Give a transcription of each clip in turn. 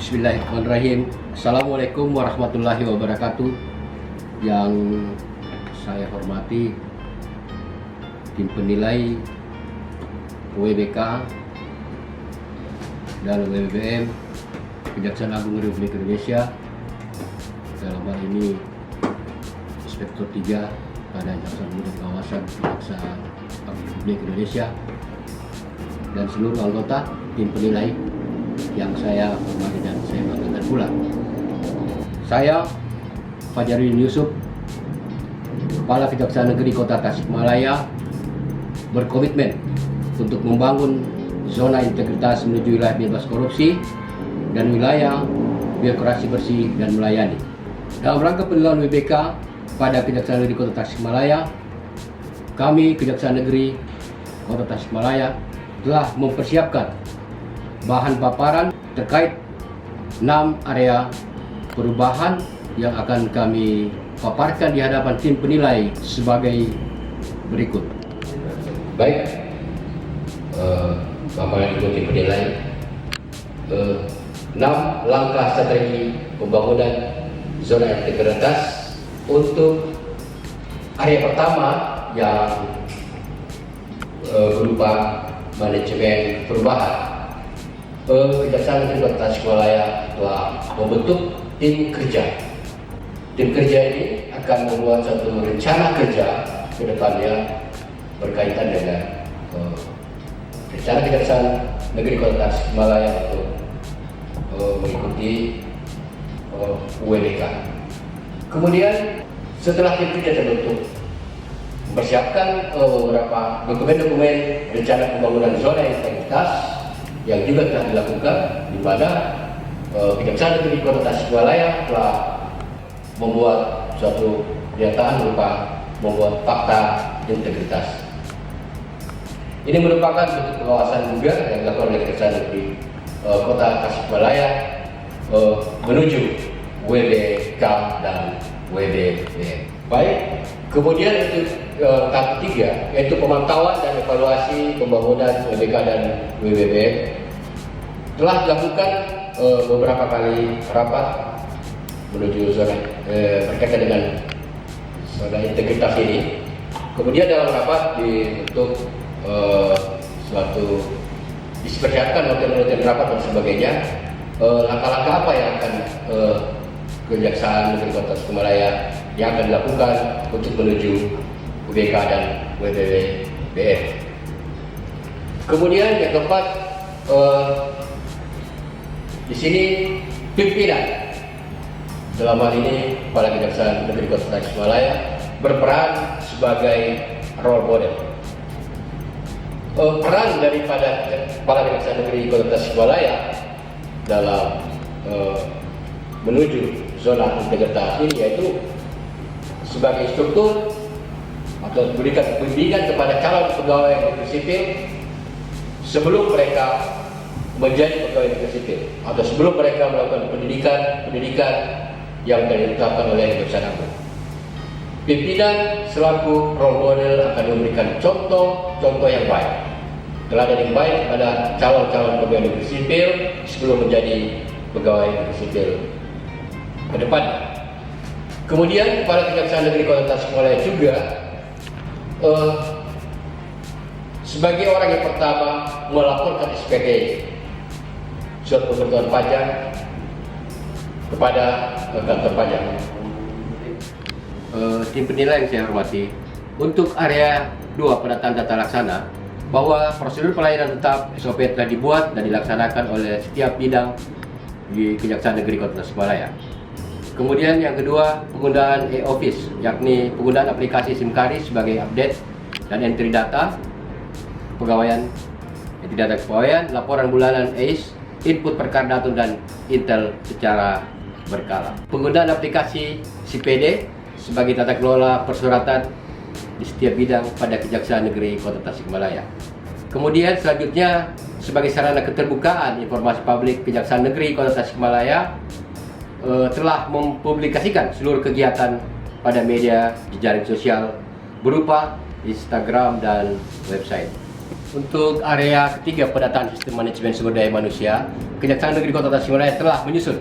Bismillahirrahmanirrahim. Assalamualaikum warahmatullahi wabarakatuh. Yang saya hormati tim penilai WBK dan WBBM Kejaksaan Agung Republik Indonesia, dalam hal ini Inspektur 3 pada Jaksa Agung dan Kawasan Kejaksaan Agung Republik Indonesia, dan seluruh anggota tim penilai yang saya hormati dan saya banggakan pula. Saya Fajarudin Yusuf, Kepala Kejaksaan Negeri Kota Tasikmalaya, berkomitmen untuk membangun zona integritas menuju wilayah bebas korupsi dan wilayah birokrasi bersih dan melayani. Dalam rangka penilaian WBK pada Kejaksaan Negeri Kota Tasikmalaya, kami Kejaksaan Negeri Kota Tasikmalaya telah mempersiapkan bahan paparan terkait 6 area perubahan yang akan kami paparkan di hadapan tim penilai sebagai berikut. Baik, paparan itu tim penilai 6 langkah strategi pembangunan zona integritas untuk area pertama yang berupa manajemen perubahan. Kejaksaan Negeri Kota Tasikmalaya telah membentuk tim kerja. Tim kerja ini akan membuat satu rencana kerja ke depannya berkaitan dengan rencana Kejaksaan Negeri Kota Tasikmalaya untuk mengikuti WBK. Kemudian setelah tim kerja terbentuk, mempersiapkan beberapa dokumen-dokumen rencana pembangunan zona integritas yang juga telah dilakukan, di mana Kejaksaan Negeri Kota Tasikmalaya telah membuat suatu pernyataan berupa membuat fakta integritas. Ini merupakan bentuk pengawasan juga yang dilakukan oleh Kejaksaan Negeri Kota Tasikmalaya menuju WBK dan WBBM. Baik, kemudian untuk tahap ketiga, yaitu pemantauan dan evaluasi pembangunan WBK dan WBBM, telah dilakukan beberapa kali rapat menuju zona berkaitan dengan zona integritas ini. Kemudian dalam rapat dibentuk suatu dipersiapkan noten-noten rapat dan sebagainya, langkah-langkah apa yang akan Kejaksaan Negeri Kota Tasikmalaya yang akan dilakukan untuk menuju WBK dan WBBM. Kemudian yang keempat, di sini pimpinan, dalam hal ini Kepala Kejaksaan Negeri Kota Tasikmalaya, berperan sebagai role model. Peran daripada Kepala Kejaksaan Negeri Kota Tasikmalaya dalam menuju zona integritas ini yaitu sebagai struktur atau memberikan pendidikan kepada calon pegawai negeri sipil sebelum mereka menjadi pegawai negeri sipil atau sebelum mereka melakukan pendidikan yang ditetapkan oleh Kejaksaan Agung. Pimpinan selaku role model akan memberikan contoh yang baik, teladan yang baik pada calon-calon pegawai negeri sipil sebelum menjadi pegawai negeri sipil ke depan. Kemudian Kepala Kejaksaan Negeri Kota Tasikmalaya juga sebagai orang yang pertama melaporkan SPT surat pemberitahuan pajak kepada kantor pajak. Tim penilai yang saya hormati, untuk area 2 penataan tata laksana, bahwa prosedur pelayanan tetap SOP telah dibuat dan dilaksanakan oleh setiap bidang di Kejaksaan Negeri Kota Tasikmalaya. Kemudian yang kedua, penggunaan e-office, yakni penggunaan aplikasi SIMKARIS sebagai update dan entry data kepegawaian, entry data kepegawaian, laporan bulanan ACE, input perkara datum dan intel secara berkala. Penggunaan aplikasi CPD sebagai tata kelola persuratan di setiap bidang pada Kejaksaan Negeri Kota Tasikmalaya. Kemudian selanjutnya, sebagai sarana keterbukaan informasi publik, Kejaksaan Negeri Kota Tasikmalaya telah mempublikasikan seluruh kegiatan pada media jejaring sosial berupa Instagram dan website. Untuk area ketiga pendataan sistem manajemen sumber daya manusia, Kejaksaan Negeri Kota Tasikmalaya telah menyusun.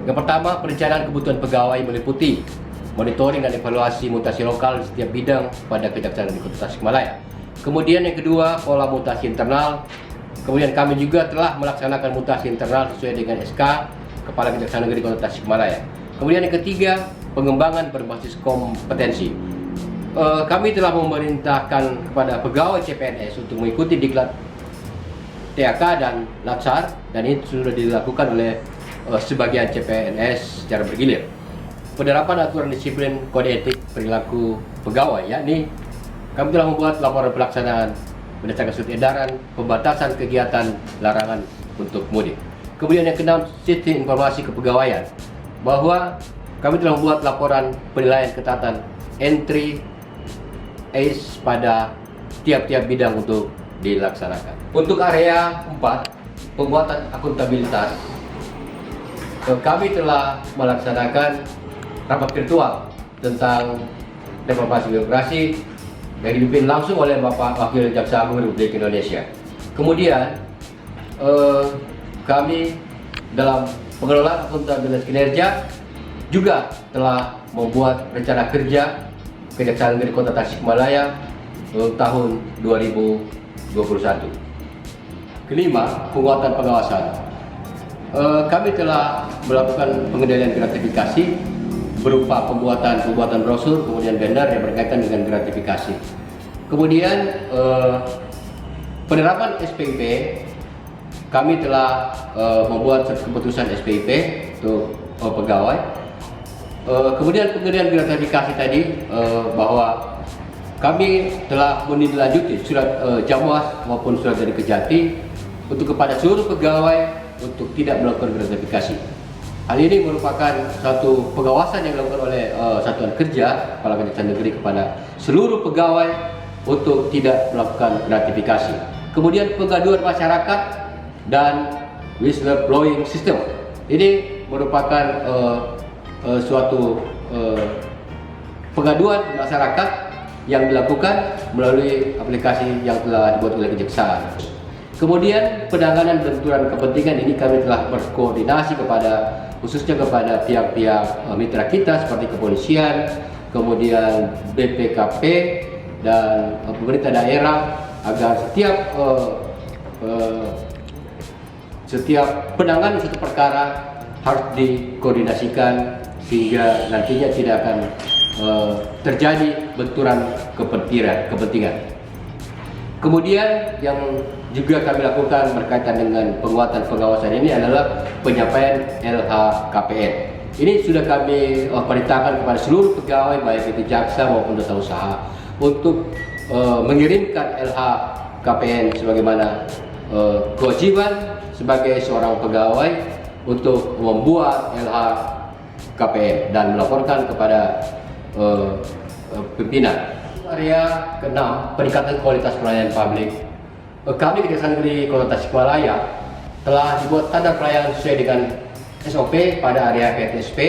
Yang pertama, perencanaan kebutuhan pegawai meliputi monitoring dan evaluasi mutasi lokal di setiap bidang pada Kejaksaan Negeri Kota Tasikmalaya. Kemudian yang kedua, pola mutasi internal. Kemudian kami juga telah melaksanakan mutasi internal sesuai dengan SK Kepala Kejaksaan Negeri Kota Tasikmalaya. Kemudian yang ketiga, pengembangan berbasis kompetensi. Kami telah memerintahkan kepada pegawai CPNS untuk mengikuti diklat TAK dan Latsar, dan ini sudah dilakukan oleh sebagian CPNS secara bergilir. Penerapan aturan disiplin kode etik perilaku pegawai, yakni kami telah membuat laporan pelaksanaan berdasarkan surat edaran pembatasan kegiatan larangan untuk mudik. Kemudian yang keenam, sistem informasi kepegawaian, bahwa kami telah membuat laporan penilaian ketatan entry ACE pada tiap-tiap bidang untuk dilaksanakan. Untuk area 4, pembuatan akuntabilitas, kami telah melaksanakan rapat virtual tentang reformasi birokrasi yang dipimpin langsung oleh Bapak Wakil Jaksa Agung Republik Indonesia. Kemudian kami dalam pengelolaan akuntabilitas kinerja juga telah membuat rencana kerja Kejaksaan Negeri Kota Tasikmalaya tahun 2021. Kelima, penguatan pengawasan. Kami telah melakukan pengendalian gratifikasi berupa pembuatan brosur, kemudian banner yang berkaitan dengan gratifikasi. Kemudian penerapan SPIP, kami telah membuat keputusan SPIP untuk pegawai. Kemudian pengendalian gratifikasi tadi, bahwa kami telah menindaklanjuti surat Jamwas maupun surat dari Kejati untuk kepada seluruh pegawai untuk tidak melakukan gratifikasi. Hal ini merupakan satu pengawasan yang dilakukan oleh Satuan Kerja Kepala Kejaksaan Negeri kepada seluruh pegawai untuk tidak melakukan gratifikasi. Kemudian pengaduan masyarakat dan whistleblowing system. Ini merupakan suatu pengaduan masyarakat yang dilakukan melalui aplikasi yang telah dibuat oleh Kejaksaan. Kemudian penanganan benturan kepentingan ini kami telah berkoordinasi khususnya kepada pihak-pihak mitra kita seperti kepolisian, kemudian BPKP dan pemerintah daerah, agar setiap penanganan suatu perkara harus dikoordinasikan sehingga nantinya tidak akan terjadi benturan kepentingan. Kemudian yang juga kami lakukan berkaitan dengan penguatan pengawasan ini adalah penyampaian LHKPN. Ini sudah kami perintahkan kepada seluruh pegawai baik itu jaksa maupun duta usaha untuk mengirimkan LHKPN sebagaimana kewajiban sebagai seorang pegawai untuk membuat LHKPN dan melaporkan kepada pimpinan. Area ke-6, peningkatan kualitas pelayanan publik. Kami Kejaksaan Negeri Kota Tasikmalaya telah dibuat standar pelayanan sesuai dengan SOP pada area PTSP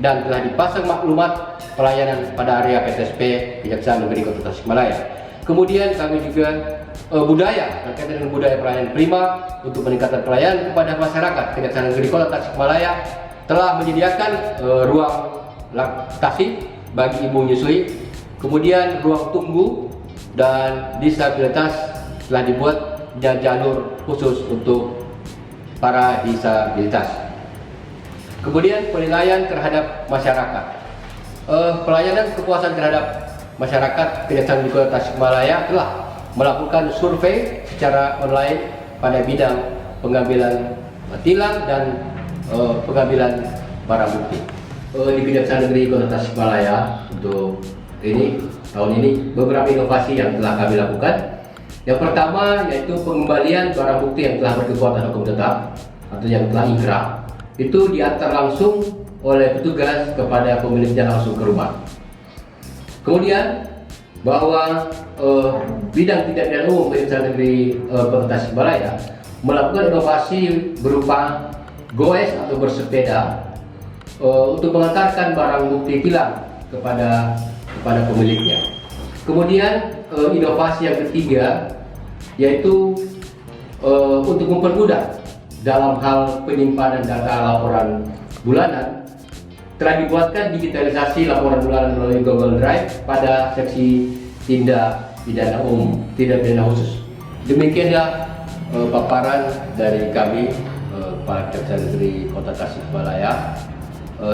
dan telah dipasang maklumat pelayanan pada area PTSP Kejaksaan Negeri Kota Tasikmalaya. Kemudian kami juga budaya, terkait dengan budaya pelayanan prima untuk peningkatan pelayanan kepada masyarakat. Kejaksaan Negeri Kota Tasikmalaya telah menyediakan ruang laktasi bagi ibu menyusui. Kemudian ruang tunggu dan disabilitas telah dibuat jalur khusus untuk para disabilitas. Kemudian penilaian terhadap masyarakat. Pelayanan kepuasan terhadap masyarakat Kejaksaan Negeri Kota Tasikmalaya telah melakukan survei secara online pada bidang pengambilan tilang dan pengambilan barang bukti. Di Kejaksaan Negeri Kota Tasikmalaya untuk tahun ini beberapa inovasi yang telah kami lakukan. Yang pertama yaitu pengembalian barang bukti yang telah berkekuatan hukum tetap atau yang telah inkrah, itu diantar langsung oleh petugas kepada pemiliknya langsung ke rumah. Kemudian bahwa bidang tindak pidana umum Kejaksaan Negeri Kota Tasikmalaya melakukan inovasi berupa goes atau bersepeda untuk mengantarkan barang bukti tilang kepada pemiliknya. Kemudian inovasi yang ketiga yaitu untuk mempermudah dalam hal penyimpanan data laporan bulanan, telah dibuatkan digitalisasi laporan bulanan melalui Google Drive pada seksi tindak pidana umum, tindak pidana khusus. Demikianlah paparan dari kami, Kepala Kejaksaan Negeri Kota Tasikmalaya.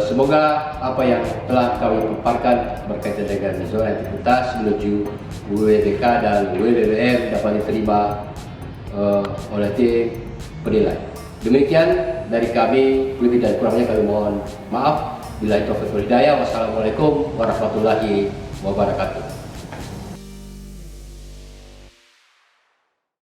Semoga apa yang telah kami paparkan berkaitan dengan zona integritas menuju WWBK dan WWBM dapat diterima oleh tim penilai. Demikian dari kami, lebih dan kurangnya kami mohon maaf. Billahi taufiq wal hidayah. Wassalamualaikum warahmatullahi wabarakatuh.